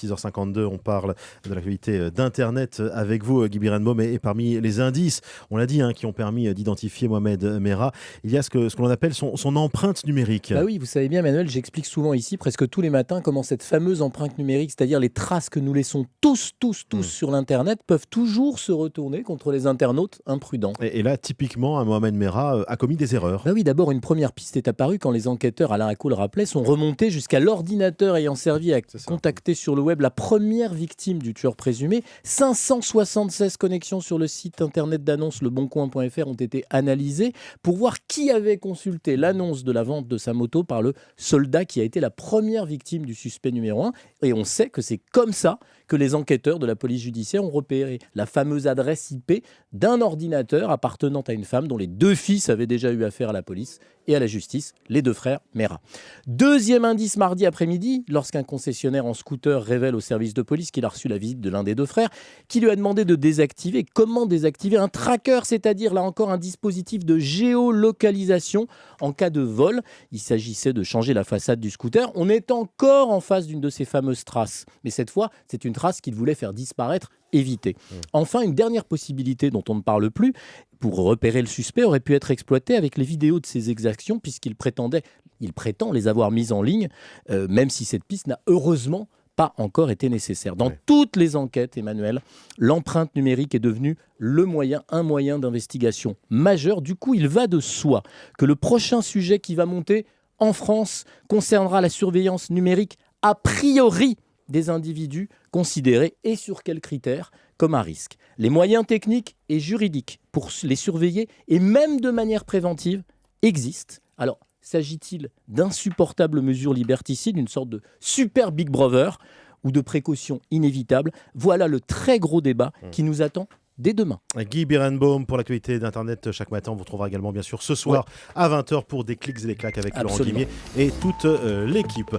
6h52, on parle de l'actualité d'Internet avec vous, Guy Birenbaum, et parmi les indices, on l'a dit, qui ont permis d'identifier Mohamed Merah, il y a ce que l'on appelle son empreinte numérique. Bah oui, vous savez bien, Manuel, j'explique souvent ici, presque tous les matins, comment cette fameuse empreinte numérique, c'est-à-dire les traces que nous laissons tous sur l'Internet, peuvent toujours se retourner contre les internautes imprudents. Et là, typiquement, Mohamed Merah a commis des erreurs. Bah oui, d'abord, une première piste est apparue quand les enquêteurs, Alain Acco le rappelait, sont remontés jusqu'à l'ordinateur ayant servi à contacter sur le web la première victime du tueur présumé. 576 connexions sur le site internet d'annonce leboncoin.fr ont été analysées pour voir qui avait consulté l'annonce de la vente de sa moto par le soldat qui a été la première victime du suspect numéro 1. Et on sait que c'est comme ça que les enquêteurs de la police judiciaire ont repéré la fameuse adresse IP d'un ordinateur appartenant à une femme dont les deux fils avaient déjà eu affaire à la police et à la justice, les deux frères Merah. Deuxième indice mardi après-midi, lorsqu'un concessionnaire en scooter révèle au service de police qu'il a reçu la visite de l'un des deux frères, qui lui a demandé de désactiver. Comment désactiver un tracker, c'est-à-dire là encore un dispositif de géolocalisation en cas de vol. Il s'agissait de changer la façade du scooter. On est encore en face d'une de ces fameuses traces. Mais cette fois, c'est une trace qu'il voulait faire disparaître, éviter. Enfin, une dernière possibilité dont on ne parle plus, pour repérer le suspect, aurait pu être exploitée avec les vidéos de ses exactions, puisqu'il prétend les avoir mises en ligne, même si cette piste n'a heureusement pas encore été nécessaire. Dans toutes les enquêtes, Emmanuel, l'empreinte numérique est devenue un moyen d'investigation majeur. Du coup, il va de soi que le prochain sujet qui va monter en France concernera la surveillance numérique a priori des individus considérés et sur quels critères comme à risque. Les moyens techniques et juridiques pour les surveiller et même de manière préventive existent. Alors, s'agit-il d'insupportables mesures liberticides, une sorte de super Big Brother ou de précautions inévitables? Voilà le très gros débat qui nous attend dès demain. Guy Birenbaum pour l'actualité d'Internet chaque matin. On vous retrouvera également bien sûr ce soir à 20h pour des clics et des claques avec Laurent Guimier et toute l'équipe.